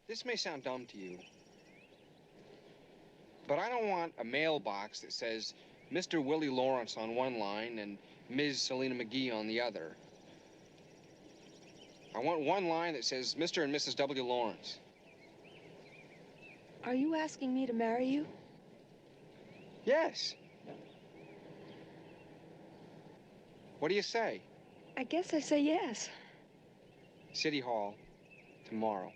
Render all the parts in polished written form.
This may sound dumb to you, but I don't want a mailbox that says Mr. Willie Lawrence on one line and Ms. Selena McGee on the other. I want one line that says Mr. and Mrs. W. Lawrence. Are you asking me to marry you? Yes. What do you say? I guess I say yes. City Hall, tomorrow.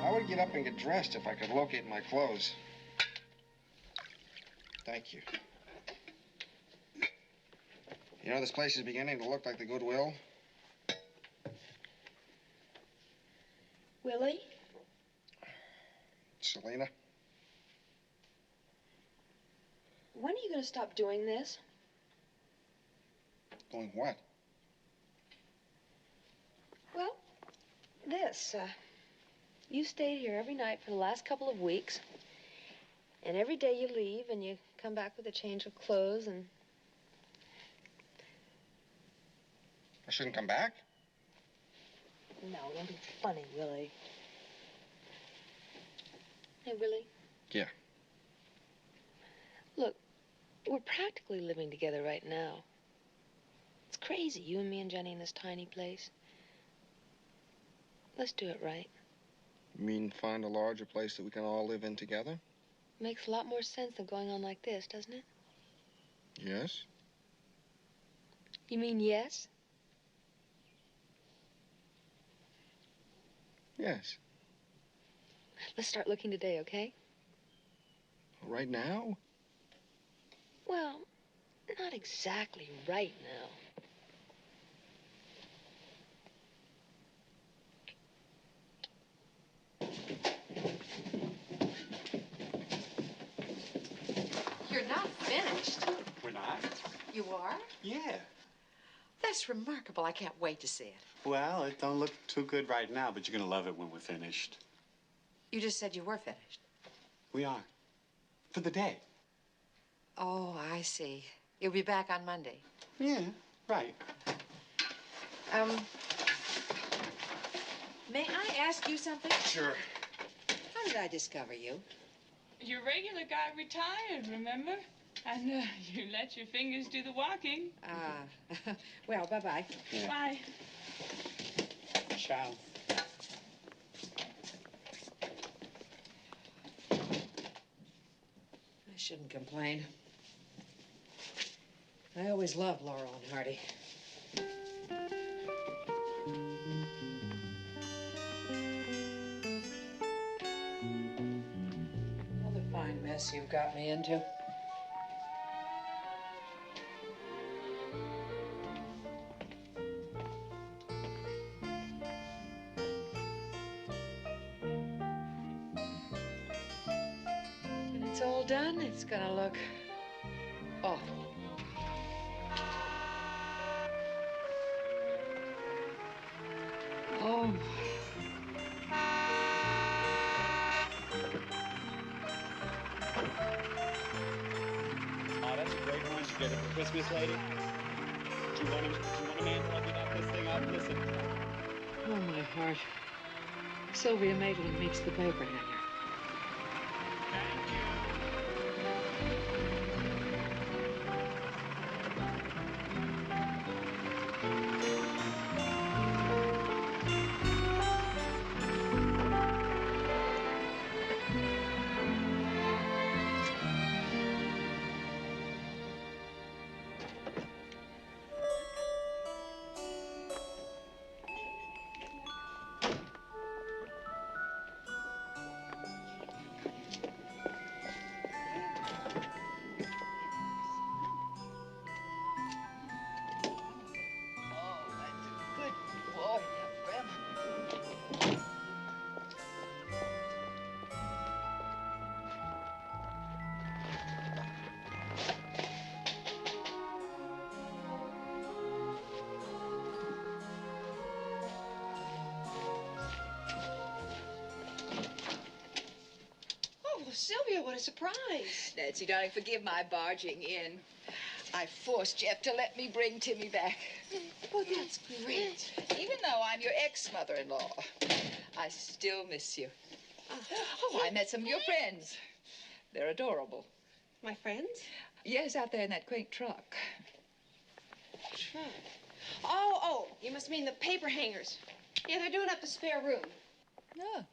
I would get up and get dressed if I could locate my clothes. Thank you. You know, this place is beginning to look like the Goodwill. Willie? Selena? When are you going to stop doing this? Doing what? Well, this. You stayed here every night for the last couple of weeks. And every day you leave and you come back with a change of clothes and... I shouldn't come back? No, don't be funny, Willie. Hey, Willie? Yeah. Look, we're practically living together right now. It's crazy, you and me and Jenny in this tiny place. Let's do it right. You mean find a larger place that we can all live in together? Makes a lot more sense than going on like this, doesn't it? Yes. You mean yes? Yes. Let's start looking today, okay? Right now? Well, not exactly right now. You're not finished. We're not? You are? Yeah. That's remarkable. I can't wait to see it. Well, it don't look too good right now, but you're gonna love it when we're finished. You just said you were finished. We are. For the day. Oh, I see. You'll be back on Monday. Yeah, right. May I ask you something? Sure. How did I discover you? Your regular guy retired, remember? And you let your fingers do the walking. Well, bye-bye. Yeah. Bye. Ciao. I shouldn't complain. I always loved Laurel and Hardy. Another fine mess you've got me into. When it's all done, it's gonna look awful. Oh. Oh, that's a great one. You get it for Christmas, lady? Do you want a man to help you knock this thing up? Listen. Oh, my heart. Sylvia Maitland meets the paper hanger. Oh, Sylvia, what a surprise. Nancy, darling, forgive my barging in. I forced Jeff to let me bring Timmy back. Oh, that's great. Even though I'm your ex-mother-in-law, I still miss you. Oh, I met some of your friends. They're adorable. My friends? Yes, out there in that quaint truck. Truck. Oh, you must mean the paper hangers. Yeah, they're doing up the spare room. Oh.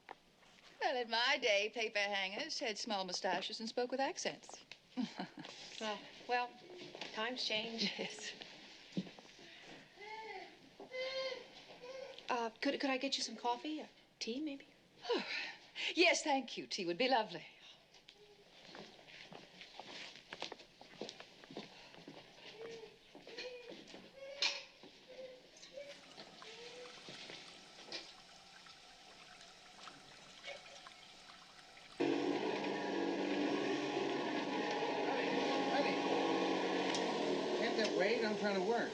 Well, in my day, paper hangers had small mustaches and spoke with accents. Well, times change. Yes. Could I get you some coffee? Tea, maybe? Oh, yes, thank you. Tea would be lovely. Can't that wait? I'm trying to work.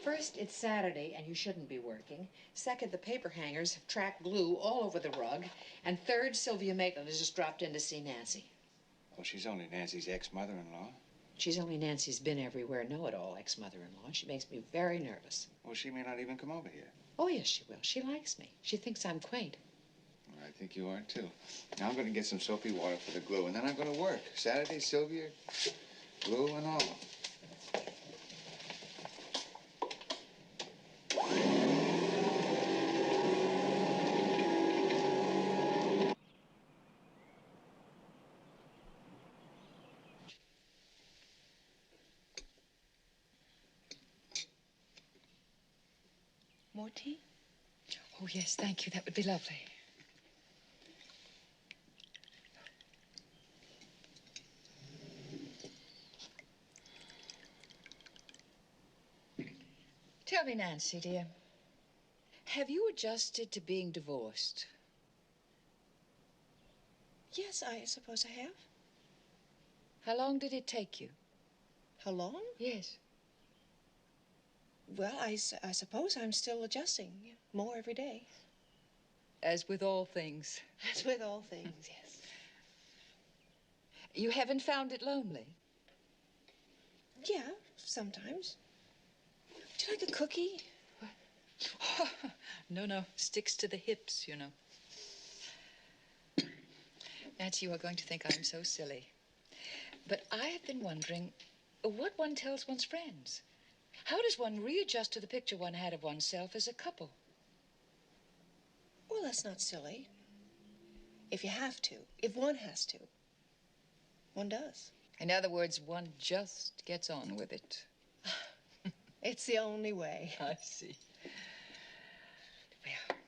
First, it's Saturday, and you shouldn't be working. Second, the paper hangers have tracked glue all over the rug. And third, Sylvia Maitland has just dropped in to see Nancy. Well, she's only Nancy's ex-mother-in-law. She's only Nancy's been-everywhere, know-it-all ex-mother-in-law. She makes me very nervous. Well, she may not even come over here. Oh, yes, she will. She likes me. She thinks I'm quaint. Well, I think you are, too. Now, I'm going to get some soapy water for the glue, and then I'm going to work. Saturday, Sylvia, glue and all. More tea? Oh, yes, thank you. That would be lovely. Tell me, Nancy, dear, have you adjusted to being divorced? Yes, I suppose I have. How long did it take you? How long? Yes. Well, I suppose I'm still adjusting. More every day. As with all things. As with all things, yes. You haven't found it lonely? Yeah, sometimes. Would you like a cookie? No. Sticks to the hips, you know. Nancy, you are going to think I'm so silly. But I have been wondering what one tells one's friends. How does one readjust to the picture one had of oneself as a couple? Well, that's not silly. If you have to, if one has to, one does. In other words, one just gets on with it. It's the only way. I see. Well,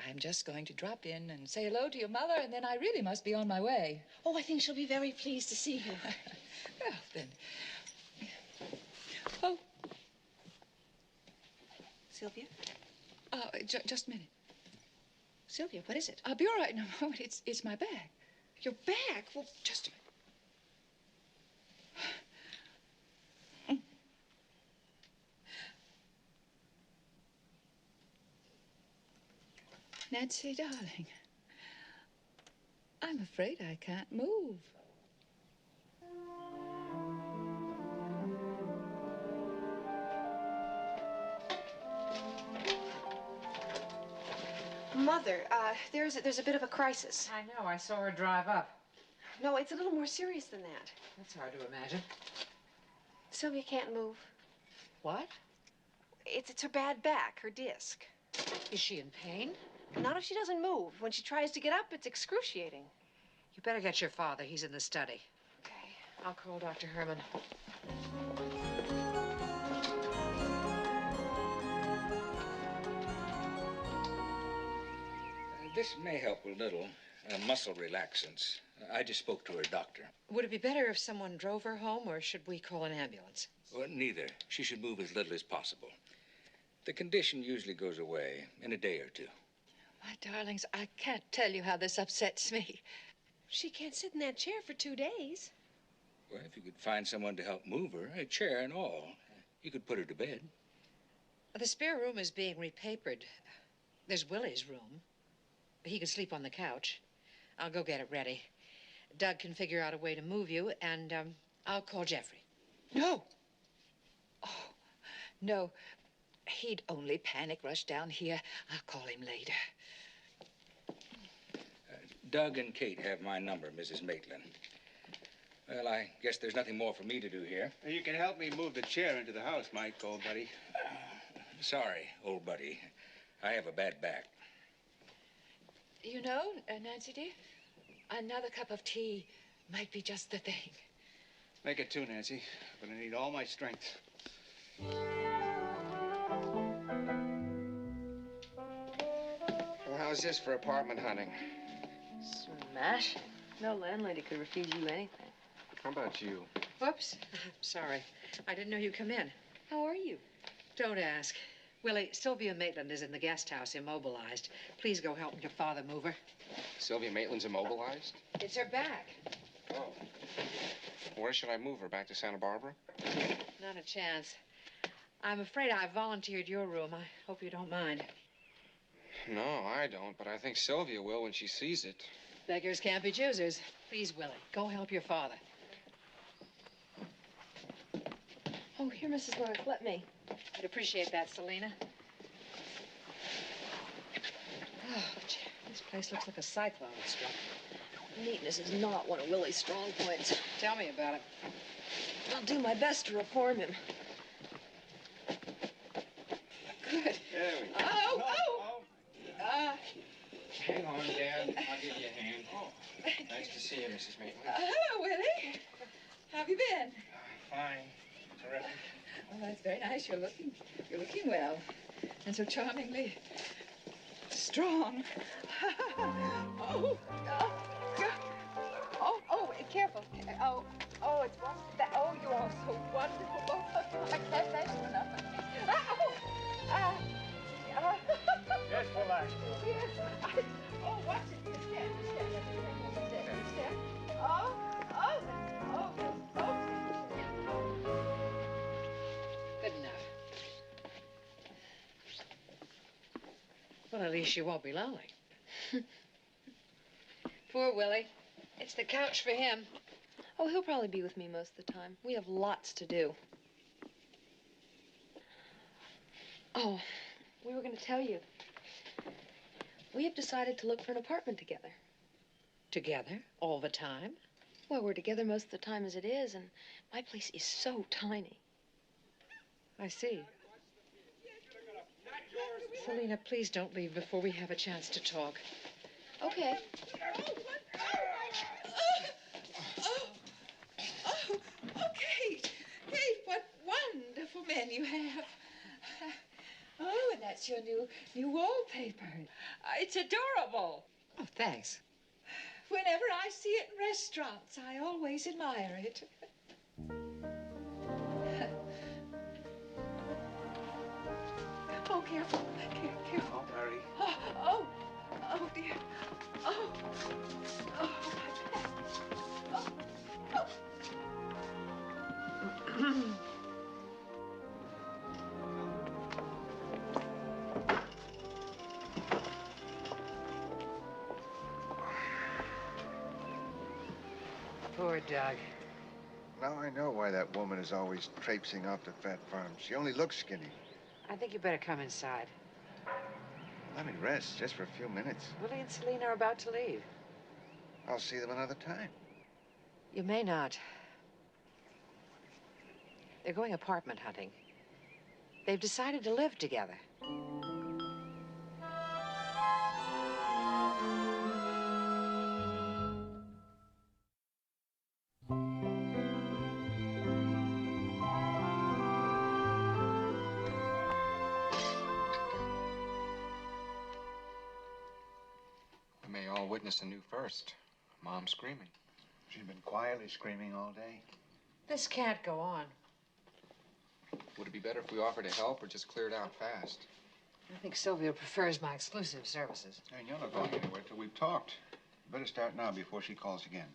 I'm just going to drop in and say hello to your mother, and then I really must be on my way. Oh, I think she'll be very pleased to see you. Well, then. Oh. Sylvia? Just a minute. Sylvia, what is it? I'll be all right in a moment. It's my bag. Your bag? Well, just a minute. Nancy, darling, I'm afraid I can't move. Mother, there's a bit of a crisis. I know. I saw her drive up. No, it's a little more serious than that. That's hard to imagine. Sylvia can't move. What? It's her bad back, her disc. Is she in pain? Not if she doesn't move. When she tries to get up, it's excruciating. You better get your father. He's in the study. Okay. I'll call Dr. Herman. This may help a little. Muscle relaxants. I just spoke to her doctor. Would it be better if someone drove her home, or should we call an ambulance? Well, neither. She should move as little as possible. The condition usually goes away in a day or two. My darlings, I can't tell you how this upsets me. She can't sit in that chair for 2 days. Well, if you could find someone to help move her, a chair and all, you could put her to bed. The spare room is being repapered. There's Willie's room. He can sleep on the couch. I'll go get it ready. Doug can figure out a way to move you, and I'll call Jeffrey. No. Oh, no. He'd only panic rush down here. I'll call him later. Doug and Kate have my number, Mrs. Maitland. Well, I guess there's nothing more for me to do here. You can help me move the chair into the house, Mike, old buddy. Sorry, old buddy. I have a bad back. You know, Nancy dear, another cup of tea might be just the thing. Make it 2, Nancy. I'm gonna need all my strength. Well, how's this for apartment hunting? Smash. No landlady could refuse you anything. How about you? Whoops. Sorry. I didn't know you'd come in. How are you? Don't ask. Willie, Sylvia Maitland is in the guest house, immobilized. Please go help your father move her. Sylvia Maitland's immobilized? It's her back. Oh. Where should I move her? Back to Santa Barbara? Not a chance. I'm afraid I volunteered your room. I hope you don't mind. No, I don't, but I think Sylvia will when she sees it. Beggars can't be choosers. Please, Willie, go help your father. Oh, here, Mrs. North, let me. I'd appreciate that, Selena. Oh, this place looks like a cyclone had struck. Neatness is not one of Willie's strong points. Tell me about it. I'll do my best to reform him. Good. There we go. Oh! Hang on, Dad. I'll give you a hand. Oh, nice to see you, Mrs. Maitland. Hello, Willie. How have you been? Fine. Terrific. Oh, that's very nice. You're looking well. And so charmingly strong. Careful. It's wonderful. Oh, you are so wonderful, both of you. I can't mention enough. Just relax, girl. Watch it. Stand. Good enough. Well, at least you won't be lonely. Poor Willie. It's the couch for him. Oh, he'll probably be with me most of the time. We have lots to do. Oh, we were going to tell you. We have decided to look for an apartment together. Together? All the time? Well, we're together most of the time as it is, and my place is so tiny. I see. Selena, please don't leave before we have a chance to talk. Okay. Kate, what wonderful men you have. Oh, and that's your new wallpaper. It's adorable. Oh, thanks. Whenever I see it in restaurants, I always admire it. Oh, careful. Careful. Oh, Barry. Oh, dear. Oh, my back. Poor Doug. Now I know why that woman is always traipsing out to Fat Farm. She only looks skinny. I think you better come inside. I Let me rest just for a few minutes. Willie and Selena are about to leave. I'll see them another time. You may not. They're going apartment hunting. They've decided to live together. We may all witness a new first. Mom screaming. She's been quietly screaming all day. This can't go on. Would it be better if we offered to help or just cleared out fast? I think Sylvia prefers my exclusive services. And you're not going anywhere till we've talked. Better start now before she calls again.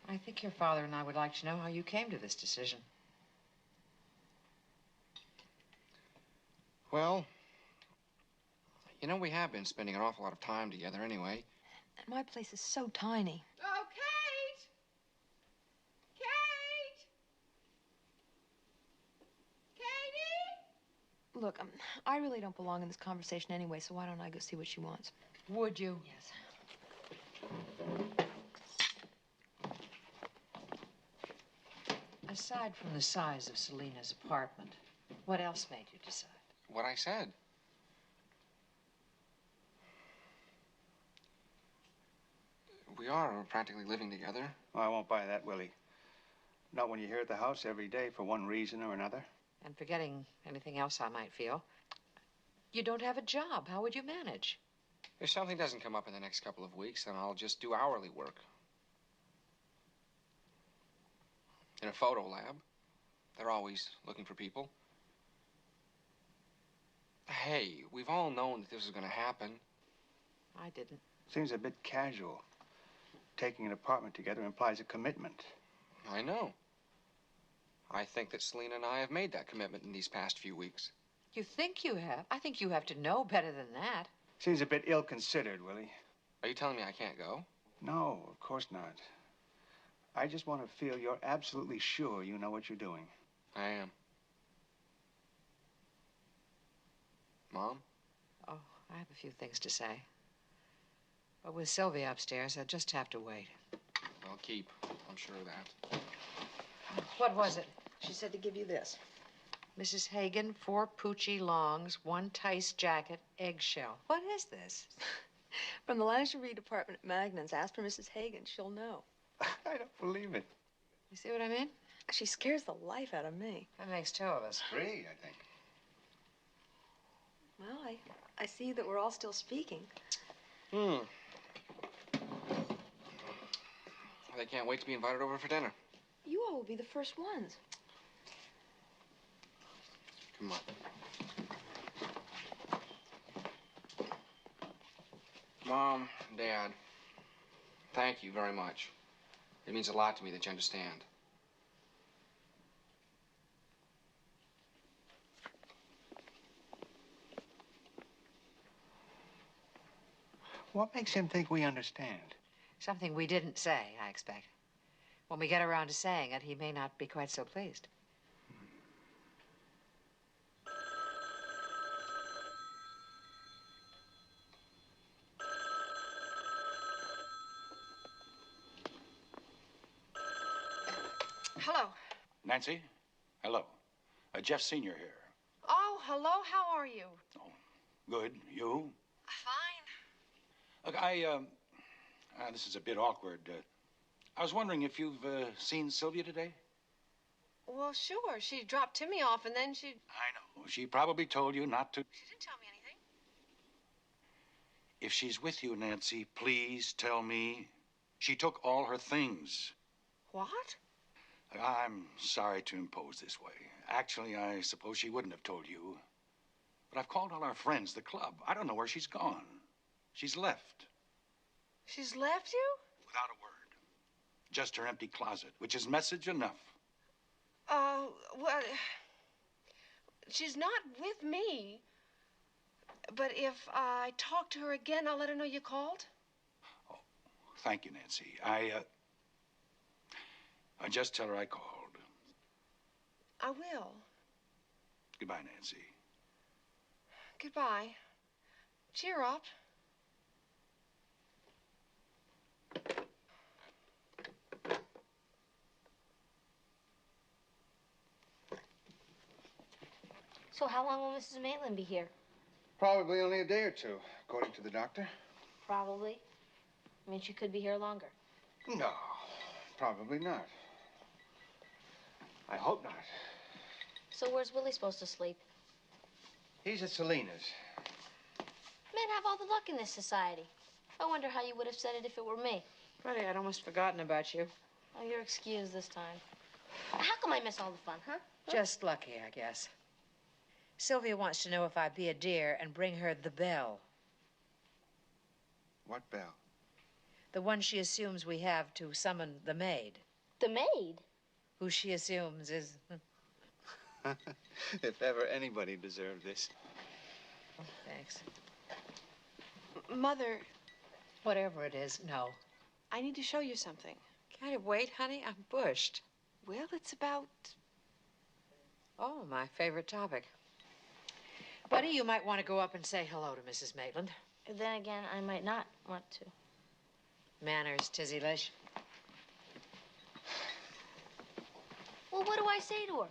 I think your father and I would like to know how you came to this decision. Well, you know, we have been spending an awful lot of time together anyway. And my place is so tiny. Oh, Kate! Kate! Katie! Look, I really don't belong in this conversation anyway, so why don't I go see what she wants? Would you? Yes. Aside from the size of Selena's apartment, what else made you decide? What I said. We are practically living together. Oh, I won't buy that, Willie. Not when you're here at the house every day for one reason or another. And forgetting anything else I might feel, you don't have a job. How would you manage? If something doesn't come up in the next couple of weeks, then I'll just do hourly work. In a photo lab. They're always looking for people. Hey, we've all known that this was going to happen. I didn't. Seems a bit casual. Taking an apartment together implies a commitment. I know. I think that Selena and I have made that commitment in these past few weeks. You think you have? I think you have to know better than that. Seems a bit ill-considered, Willie. Are you telling me I can't go? No, of course not. I just want to feel you're absolutely sure you know what you're doing. I am. Mom? Oh, I have a few things to say. But with Sylvia upstairs, I just have to wait. I'll keep. I'm sure of that. What was it? She said to give you this. Mrs. Hagen, 4 Poochie Longs, 1 Tice jacket, eggshell. What is this? From the lingerie department at Magnan's. Ask for Mrs. Hagen. She'll know. I don't believe it. You see what I mean? She scares the life out of me. That makes 2 of us. 3, I think. Well, I see that we're all still speaking. They can't wait to be invited over for dinner. You all will be the first ones. Come on. Mom, Dad, thank you very much. It means a lot to me that you understand. What makes him think we understand? Something we didn't say, I expect. When we get around to saying it, he may not be quite so pleased. Hello. Nancy? Hello. Jeff Sr. here. Oh, hello. How are you? Oh, good. You? Fine. Look, this is a bit awkward. I was wondering if you've seen Sylvia today? Well, sure. She dropped Timmy off and then she... I know. She probably told you not to. She didn't tell me anything. If she's with you, Nancy, please tell me. She took all her things. What? I'm sorry to impose this way. Actually, I suppose she wouldn't have told you. But I've called all our friends, the club. I don't know where she's gone. She's left. She's left you? Without a word. Just her empty closet, which is message enough. Well, she's not with me. But if I talk to her again, I'll let her know you called. Oh, thank you, Nancy. I just tell her I called. I will. Goodbye, Nancy. Goodbye. Cheer up. So how long will Mrs. Maitland be here? Probably only a day or two, according to the doctor. Probably. I mean, she could be here longer. No, probably not. I hope not. So where's Willie supposed to sleep? He's at Selena's. Men have all the luck in this society. I wonder how you would have said it if it were me. Freddie, I'd almost forgotten about you. Oh, you're excused this time. How come I miss all the fun, huh? Just lucky, I guess. Sylvia wants to know if I'd be a dear and bring her the bell. What bell? The one she assumes we have to summon the maid. The maid? Who she assumes is... If ever anybody deserved this. Oh, thanks. Mother, Whatever it is, no. I need to show you something. Can't it wait, honey? I'm bushed. Well, it's about... Oh, my favorite topic. Buddy, you might want to go up and say hello to Mrs. Maitland. Then again, I might not want to. Manners, Tizzy Lish. Well, what do I say to her?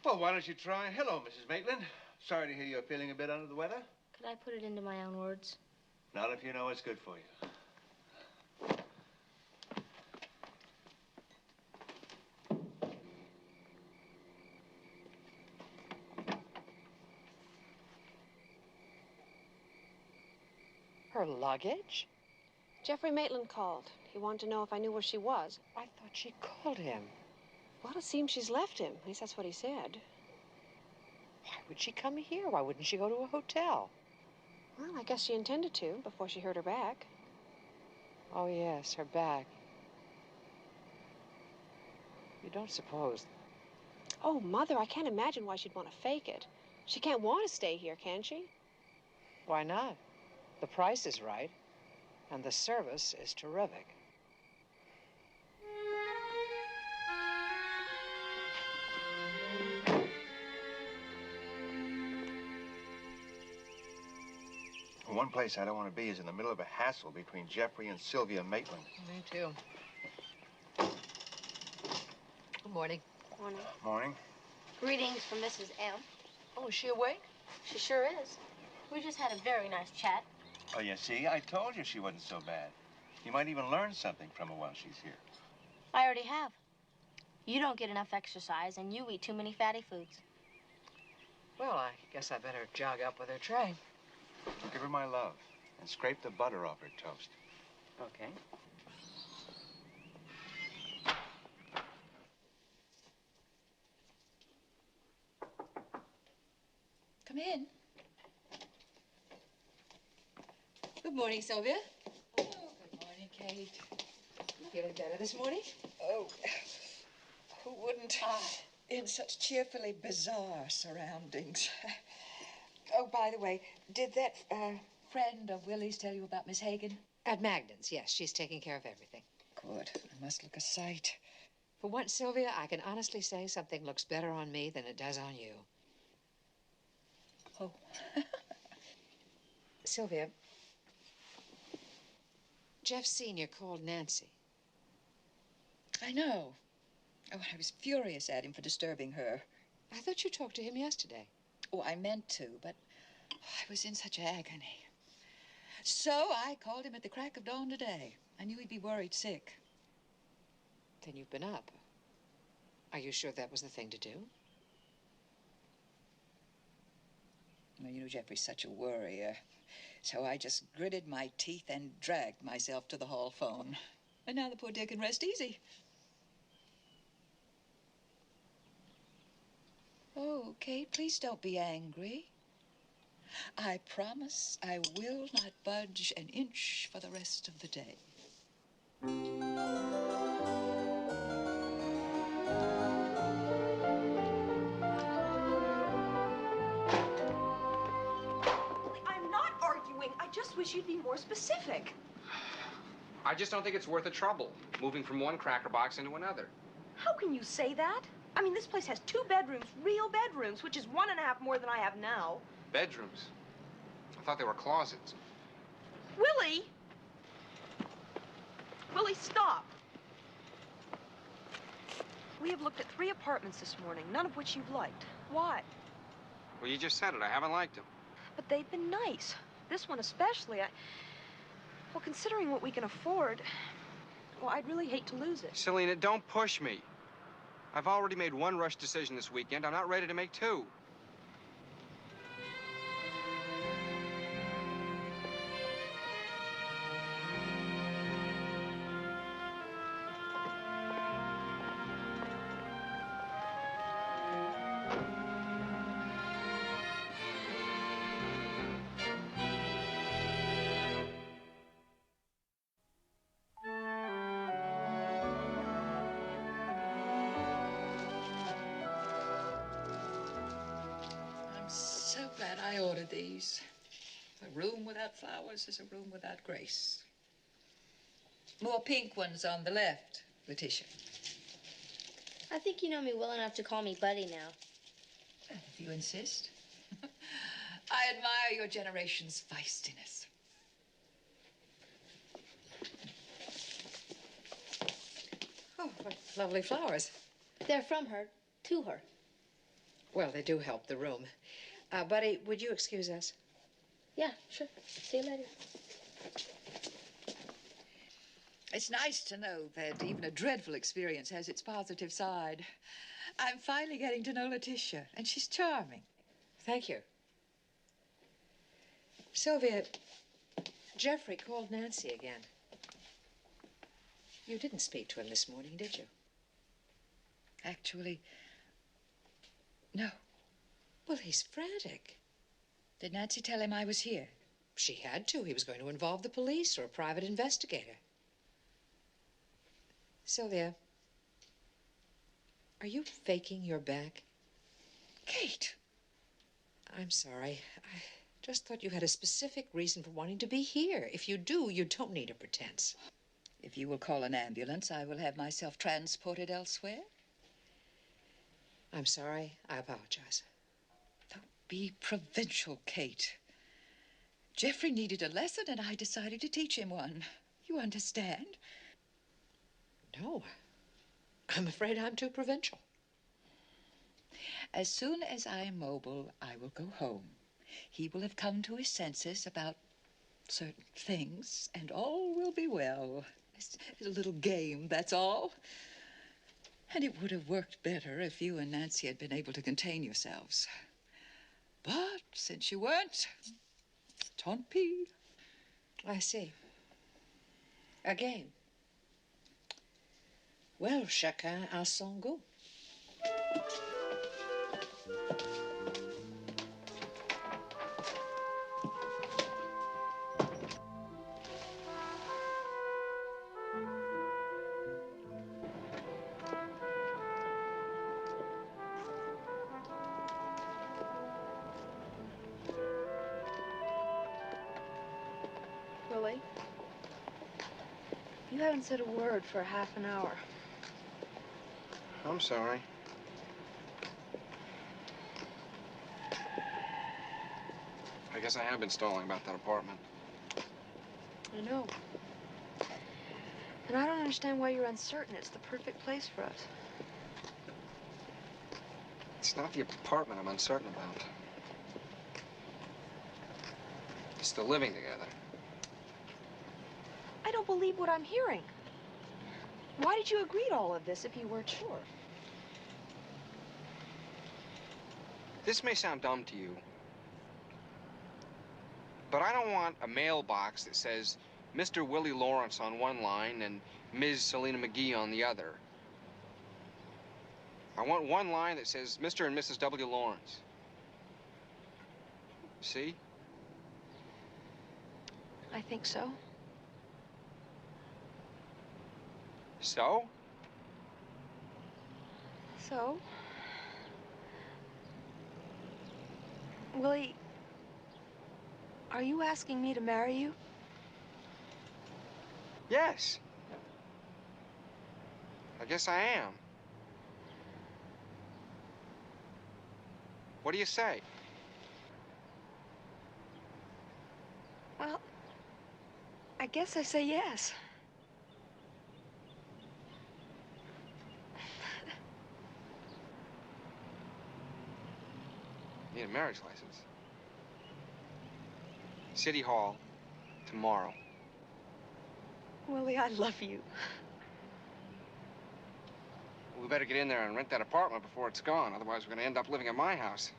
Well, why don't you try? Hello, Mrs. Maitland. Sorry to hear you're feeling a bit under the weather. Could I put it into my own words? Not if you know what's good for you. Her luggage? Jeffrey Maitland called. He wanted to know if I knew where she was. I thought she called him. Well, it seems she's left him. At least that's what he said. Why would she come here? Why wouldn't she go to a hotel? Well, I guess she intended to before she hurt her back. Oh, yes, her back. You don't suppose... Oh, Mother, I can't imagine why she'd want to fake it. She can't want to stay here, can she? Why not? The price is right, and the service is terrific. One place I don't want to be is in the middle of a hassle between Jeffrey and Sylvia Maitland. Me too. Good morning. Morning. Morning. Greetings from Mrs. M. Oh, is she awake? She sure is. We just had a very nice chat. Oh, you see, I told you she wasn't so bad. You might even learn something from her while she's here. I already have. You don't get enough exercise, and you eat too many fatty foods. Well, I guess I better jog up with her tray. Give her my love and scrape the butter off her toast. Okay. Come in. Good morning, Sylvia. Oh, good morning, Kate. You feeling better this morning? Oh, who wouldn't? In such cheerfully bizarre surroundings. Oh, by the way, Did that friend of Willie's tell you about Miss Hagan? At Magdalens, yes. She's taking care of everything. good. I must look a sight. For once, Sylvia, I can honestly say something looks better on me than it does on you. Oh. Sylvia, Jeff Sr. called Nancy. I know. Oh, I was furious at him for disturbing her. I thought you talked to him yesterday. Oh, I meant to, but I was in such agony. So I called him at the crack of dawn today. I knew he'd be worried sick. Then you've been up. Are you sure that was the thing to do? Well, you know, Jeffrey's such a worrier. So I just gritted my teeth and dragged myself to the hall phone. And now the poor dear can rest easy. Oh, Kate, please don't be angry. I promise I will not budge an inch for the rest of the day. I'm not arguing. I just wish you'd be more specific. I just don't think it's worth the trouble, moving from one cracker box into another. How can you say that? I mean, this place has 2 bedrooms, real bedrooms, which is 1.5 more than I have now. Bedrooms. I thought they were closets. Willie! Willie, stop. We have looked at 3 apartments this morning, none of which you've liked. Why? Well, you just said it. I haven't liked them. But they've been nice. This one especially. Well, considering what we can afford, well, I'd really hate to lose it. Selena, don't push me. I've already made one rush decision this weekend. I'm not ready to make 2. So glad I ordered these. A room without flowers is a room without grace. More pink ones on the left, Letitia. I think you know me well enough to call me Buddy now. If you insist. I admire your generation's feistiness. Oh, what lovely flowers. They're from her, to her. Well, they do help the room. Buddy, would you excuse us? Yeah, sure. See you later. It's nice to know that even a dreadful experience has its positive side. I'm finally getting to know Letitia, and she's charming. Thank you. Sylvia, Jeffrey called Nancy again. You didn't speak to him this morning, did you? Actually, no. Well, he's frantic. Did Nancy tell him I was here? She had to. He was going to involve the police or a private investigator. Sylvia, are you faking your back? Kate! I'm sorry. I just thought you had a specific reason for wanting to be here. If you do, you don't need a pretense. If you will call an ambulance, I will have myself transported elsewhere. I'm sorry. I apologize. Don't be provincial, Kate. Jeffrey needed a lesson, and I decided to teach him one. You understand? No. I'm afraid I'm too provincial. As soon as I am mobile, I will go home. He will have come to his senses about certain things, and all will be well. It's a little game, that's all. And it would have worked better if you and Nancy had been able to contain yourselves. But since you weren't, tant pis. I see. A game. Well, chacun a son goût. Willie, you haven't said a word for half an hour. I'm sorry. I guess I have been stalling about that apartment. I know. And I don't understand why you're uncertain. It's the perfect place for us. It's not the apartment I'm uncertain about. It's the living together. I don't believe what I'm hearing. Why did you agree to all of this if you weren't sure? This may sound dumb to you, but I don't want a mailbox that says Mr. Willie Lawrence on one line and Ms. Selena McGee on the other. I want one line that says Mr. and Mrs. W. Lawrence. See? I think so. So? So? Willie, are you asking me to marry you? Yes. I guess I am. What do you say? Well, I guess I say yes. Need a marriage license. City Hall, tomorrow. Willie, I love you. We better get in there and rent that apartment before it's gone. Otherwise, we're gonna end up living at my house.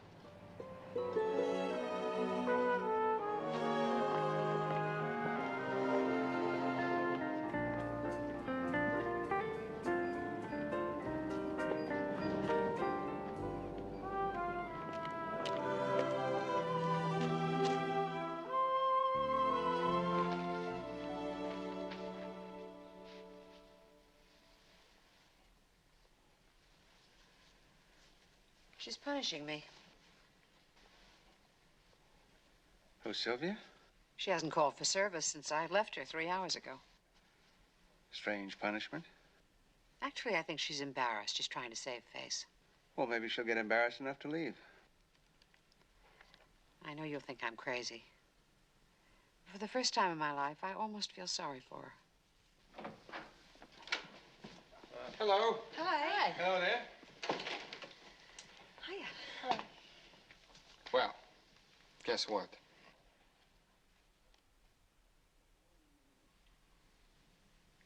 She's punishing me. Who, Sylvia? She hasn't called for service since I left her 3 hours ago. Strange punishment. Actually, I think she's embarrassed. She's trying to save face. Well, maybe she'll get embarrassed enough to leave. I know you'll think I'm crazy. For the first time in my life, I almost feel sorry for her. Hello. Hi. Hello there. Hiya. Well, guess what?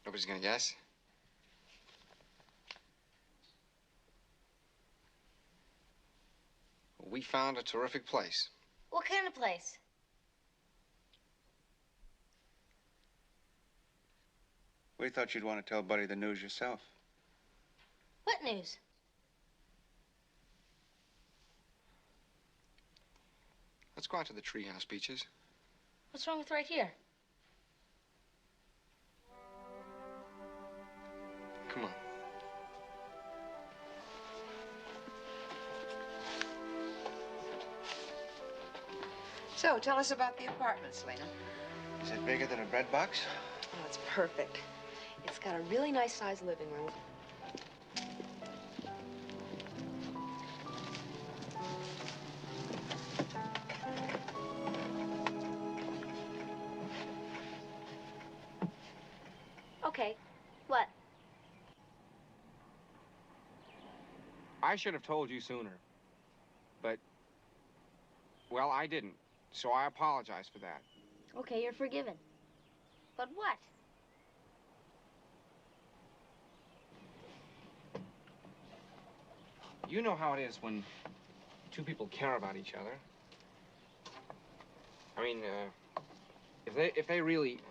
Nobody's gonna guess? We found a terrific place. What kind of place? We thought you'd want to tell Buddy the news yourself. What news? Let's go out to the treehouse, Peaches. What's wrong with right here? Come on. So, tell us about the apartment, Selena. Is it bigger than a bread box? Oh, it's perfect. It's got a really nice sized living room. Okay. What? I should have told you sooner. But, well, I didn't. So I apologize for that. Okay, you're forgiven. But what? You know how it is when two people care about each other. I mean, if they really...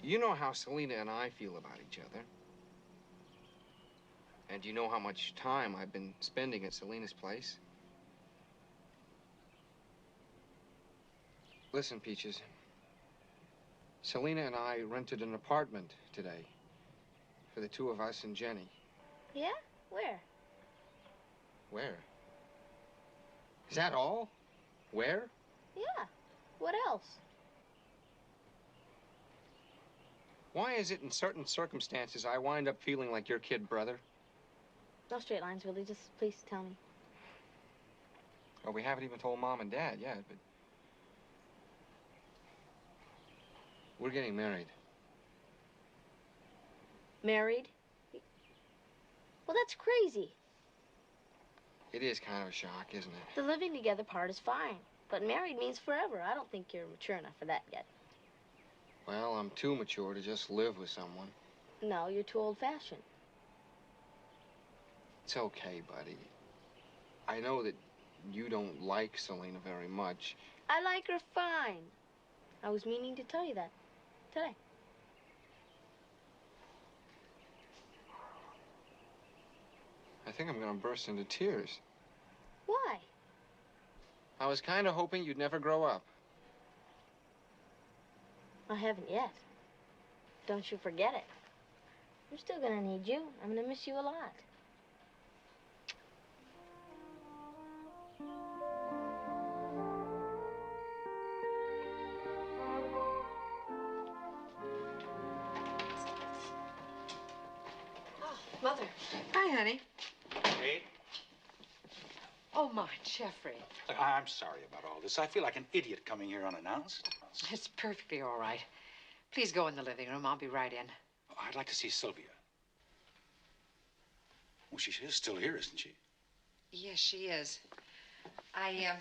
You know how Selena and I feel about each other. And you know how much time I've been spending at Selena's place. Listen, Peaches. Selena and I rented an apartment today for the two of us and Jenny. Yeah? Where? Where? Is that all? Where? Yeah. What else? Why is it in certain circumstances I wind up feeling like your kid brother? No straight lines, Willie. Just please tell me. Well, we haven't even told Mom and Dad yet, but... We're getting married. Married? Well, that's crazy. It is kind of a shock, isn't it? The living together part is fine. But married means forever. I don't think you're mature enough for that yet. Well, I'm too mature to just live with someone. No, you're too old-fashioned. It's okay, buddy. I know that you don't like Selena very much. I like her fine. I was meaning to tell you that today. I think I'm gonna burst into tears. Why? I was kind of hoping you'd never grow up. I haven't yet. Don't you forget it. I'm still gonna need you. I'm gonna miss you a lot. Mother. Hi, honey. Kate? Oh, my, Jeffrey. Look, I'm sorry about all this. I feel like an idiot coming here unannounced. It's perfectly all right. Please go in the living room. I'll be right in. I'd like to see Sylvia. Well, she is still here, isn't she? Yes, she is. I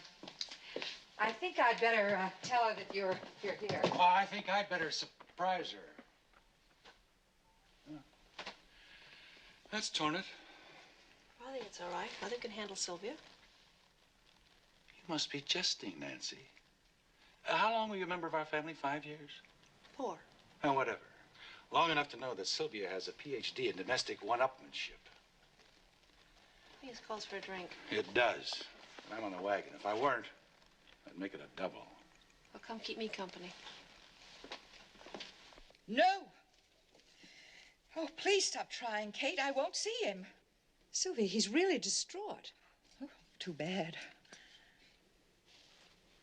think I'd better tell her that you're here. Oh, I think I'd better surprise her. That's torn it. I think it's all right. Mother can handle Sylvia. You must be jesting, Nancy. How long were you a member of our family? 5 years? 4. Oh, whatever. Long enough to know that Sylvia has a PhD in domestic one-upmanship. I think this calls for a drink. It does. And I'm on the wagon. If I weren't, I'd make it a double. Well, come keep me company. No. Oh, please stop trying, Kate. I won't see him. Sylvia, he's really distraught. Oh, too bad.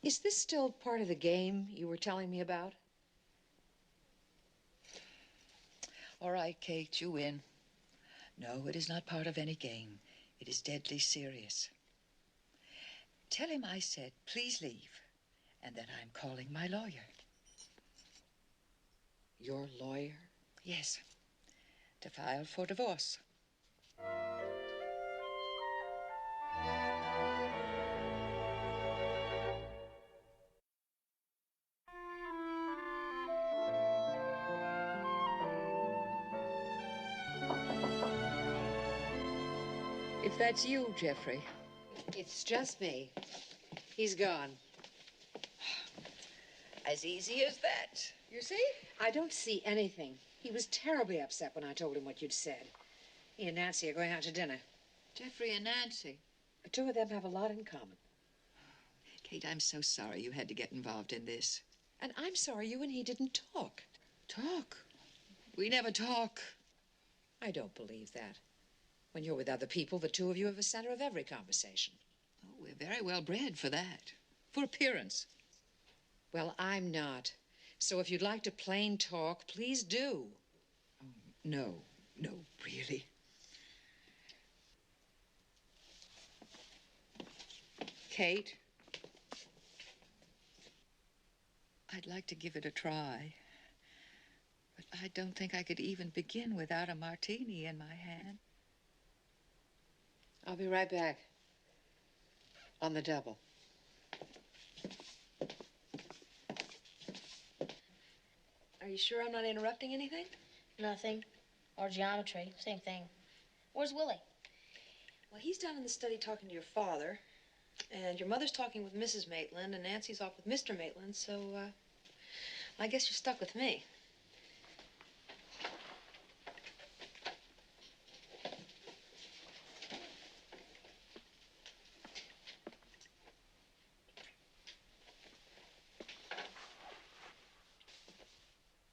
Is this still part of the game you were telling me about? All right, Kate, you win. No, it is not part of any game. It is deadly serious. Tell him I said, please leave, and that I'm calling my lawyer. Your lawyer? Yes, to file for divorce. If that's you, Jeffrey. It's just me. He's gone. As easy as that, you see? I don't see anything. He was terribly upset when I told him what you'd said. He and Nancy are going out to dinner. Jeffrey and Nancy. The two of them have a lot in common. Kate, I'm so sorry you had to get involved in this. And I'm sorry you and he didn't talk. Talk? We never talk. I don't believe that. When you're with other people, the two of you are the center of every conversation. Oh, we're very well bred for that. For appearance. Well, I'm not. So if you'd like to plain talk, please do. Oh, no, really. Kate, I'd like to give it a try. But I don't think I could even begin without a martini in my hand. I'll be right back. On the double. Are you sure I'm not interrupting anything? Nothing. Or geometry. Same thing. Where's Willie? Well, he's down in the study talking to your father. And your mother's talking with Mrs. Maitland, and Nancy's off with Mr. Maitland, so, I guess you're stuck with me.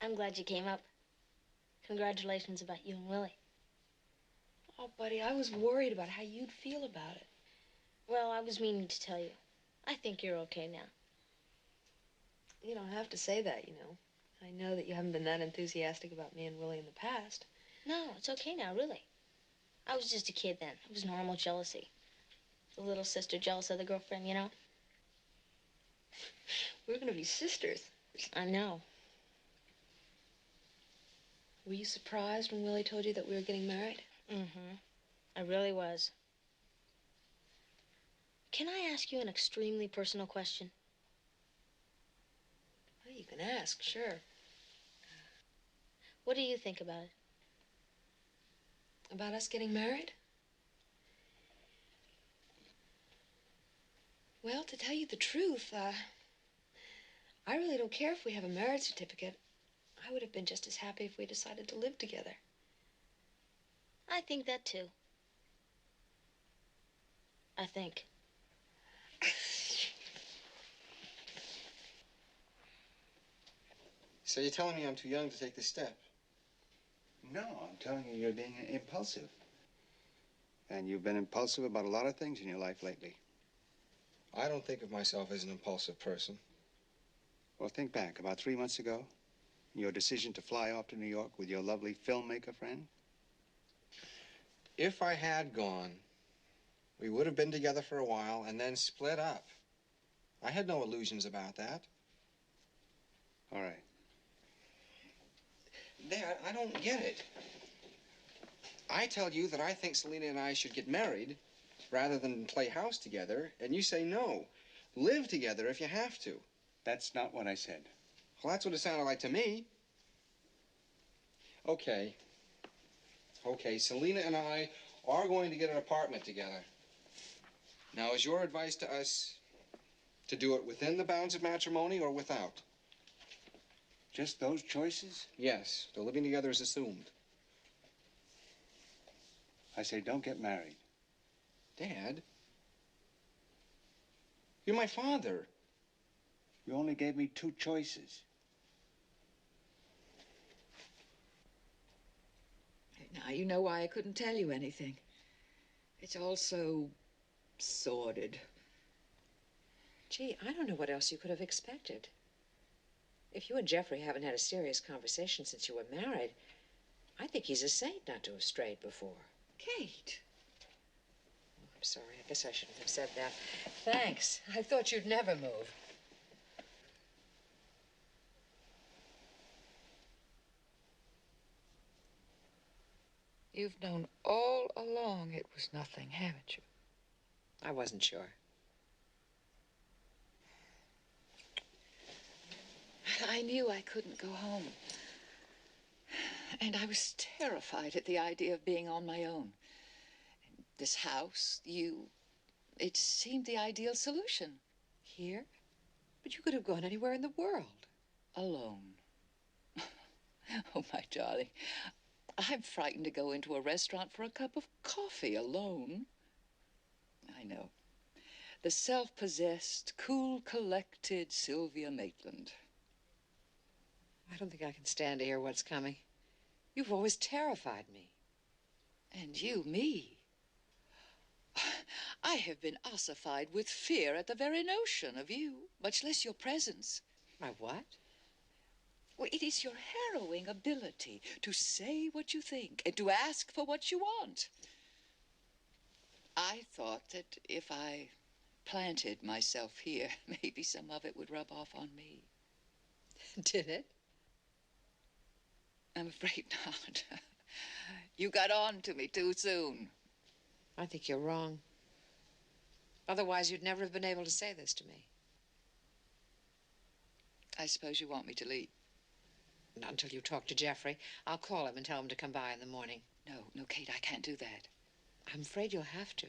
I'm glad you came up. Congratulations about you and Willie. Oh, buddy, I was worried about how you'd feel about it. Well, I was meaning to tell you. I think you're okay now. You don't have to say that, you know. I know that you haven't been that enthusiastic about me and Willie in the past. No, it's okay now, really. I was just a kid then. It was normal jealousy. The little sister jealous of the girlfriend, you know? We're gonna be sisters. I know. Were you surprised when Willie told you that we were getting married? Mm-hmm. I really was. Can I ask you an extremely personal question? Well, you can ask, sure. What do you think about it? About us getting married? Well, to tell you the truth, I really don't care if we have a marriage certificate. I would have been just as happy if we decided to live together. I think that, too. I think. So you're telling me I'm too young to take this step? No, I'm telling you, you're being impulsive. And you've been impulsive about a lot of things in your life lately. I don't think of myself as an impulsive person. Well, think back. About 3 months ago, your decision to fly off to New York with your lovely filmmaker friend. If I had gone, We would have been together for a while and then split up. I had no illusions about that. All right. Dad, I don't get it. I tell you that I think Selena and I should get married rather than play house together, and you say no. Live together if you have to. That's not what I said. Well, that's what it sounded like to me. Okay. Okay, Selena and I are going to get an apartment together. Now, is your advice to us to do it within the bounds of matrimony or without? Just those choices? Yes, the living together is assumed. I say don't get married. Dad? You're my father. You only gave me two choices. Now, you know why I couldn't tell you anything. It's all so sordid. Gee, I don't know what else you could have expected. If you and Jeffrey haven't had a serious conversation since you were married, I think he's a saint not to have strayed before. Kate. Oh, I'm sorry. I guess I shouldn't have said that. Thanks. I thought you'd never move. You've known all along it was nothing, haven't you? I wasn't sure. I knew I couldn't go home. And I was terrified at the idea of being on my own. This house, you, it seemed the ideal solution. Here? But you could have gone anywhere in the world. Alone. Oh, my darling. I'm frightened to go into a restaurant for a cup of coffee alone. I know. The self-possessed, cool, collected Sylvia Maitland. I don't think I can stand to hear what's coming. You've always terrified me. And you, me. I have been ossified with fear at the very notion of you, much less your presence. My what? Well, it is your harrowing ability to say what you think and to ask for what you want. I thought that if I planted myself here, maybe some of it would rub off on me. Did it? I'm afraid not. You got on to me too soon. I think you're wrong. Otherwise, you'd never have been able to say this to me. I suppose you want me to leave. Not until you talk to Jeffrey. I'll call him and tell him to come by in the morning. No, Kate, I can't do that. I'm afraid you'll have to.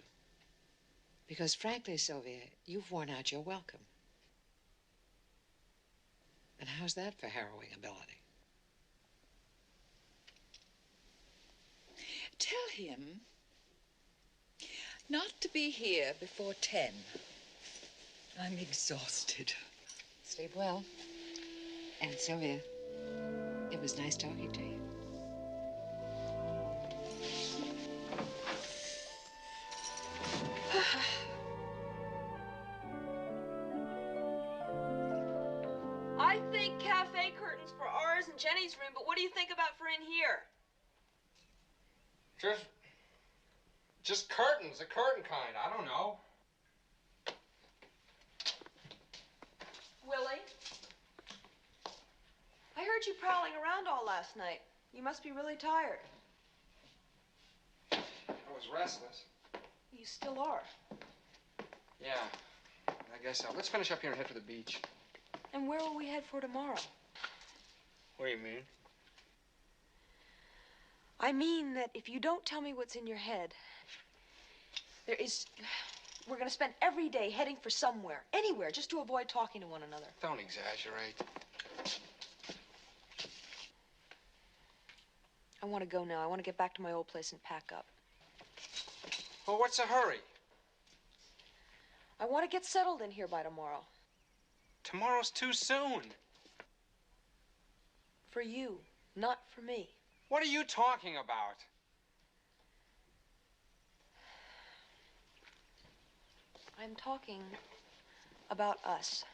Because frankly, Sylvia, you've worn out your welcome. And how's that for harrowing ability? Tell him not to be here before 10. I'm exhausted. Sleep well. And Sylvia, it was nice talking to you. I think cafe curtains for ours and Jenny's room, but what do you think about for in here? Just curtains, a curtain kind. I don't know. Willie? I heard you prowling around all last night. You must be really tired. I was restless. You still are. Yeah, I guess so. Let's finish up here and head for the beach. And where will we head for tomorrow? What do you mean? I mean that if you don't tell me what's in your head, we're going to spend every day heading for somewhere, anywhere, just to avoid talking to one another. Don't exaggerate. I want to go now. I want to get back to my old place and pack up. Well, what's the hurry? I want to get settled in here by tomorrow. Tomorrow's too soon. For you, not for me. What are you talking about? I'm talking about us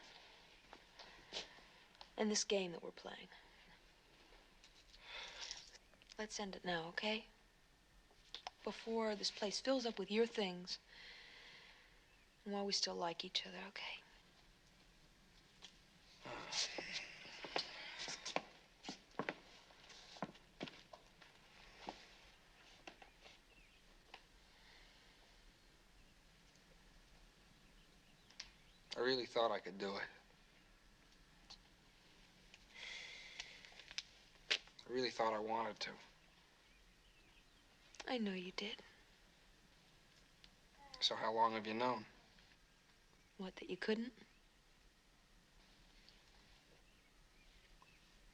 and this game that we're playing. Let's end it now, okay? Before this place fills up with your things and while we still like each other, okay? I really thought I could do it. I really thought I wanted to. I know you did. So how long have you known? What, that you couldn't?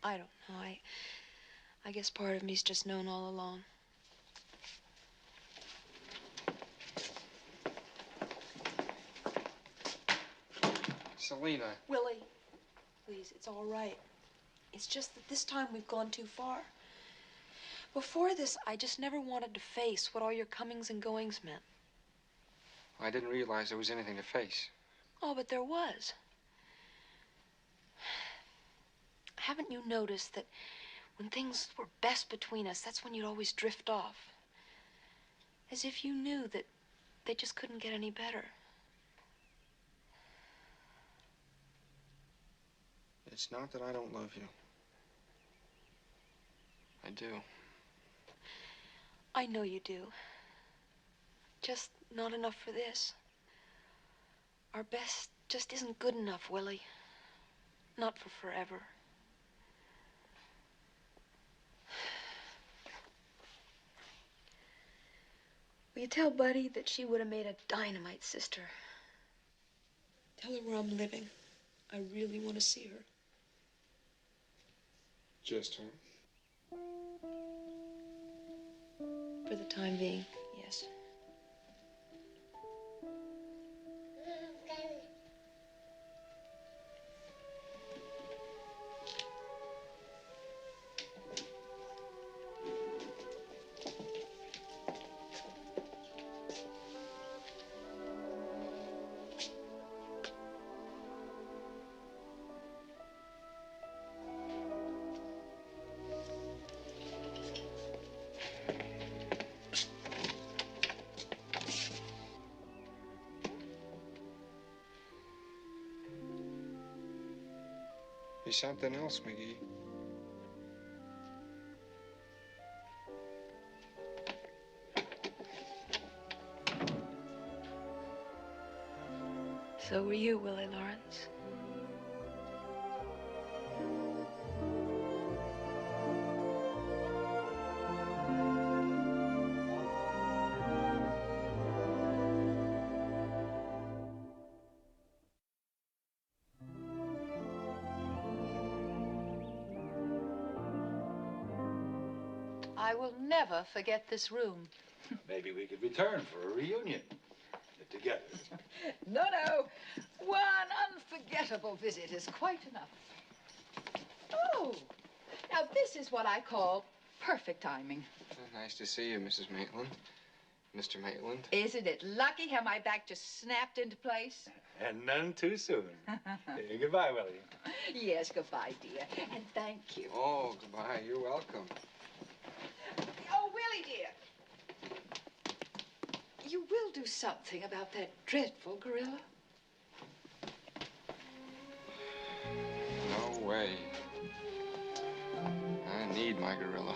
I don't know. I guess part of me's just known all along. Selena. Willie, please, it's all right. It's just that this time we've gone too far. Before this, I just never wanted to face what all your comings and goings meant. I didn't realize there was anything to face. Oh, but there was. Haven't you noticed that when things were best between us, that's when you'd always drift off? As if you knew that they just couldn't get any better. It's not that I don't love you. I do. I know you do. Just not enough for this. Our best just isn't good enough, Willie. Not for forever. Will you tell Buddy that she would have made a dynamite sister? Tell her where I'm living. I really want to see her. Just her? For the time being, yes. Be something else, McGee. So were you, Willie Lawrence. I will never forget this room. Maybe we could return for a reunion. Get together. No. One unforgettable visit is quite enough. Oh, now this is what I call perfect timing. Nice to see you, Mrs. Maitland. Mr. Maitland. Isn't it lucky how my back just snapped into place? And none too soon. Goodbye, Willie. Yes, goodbye, dear. And thank you. Oh, goodbye. You're welcome. Oh, Willie, dear. You will do something about that dreadful gorilla? No way. I need my gorilla.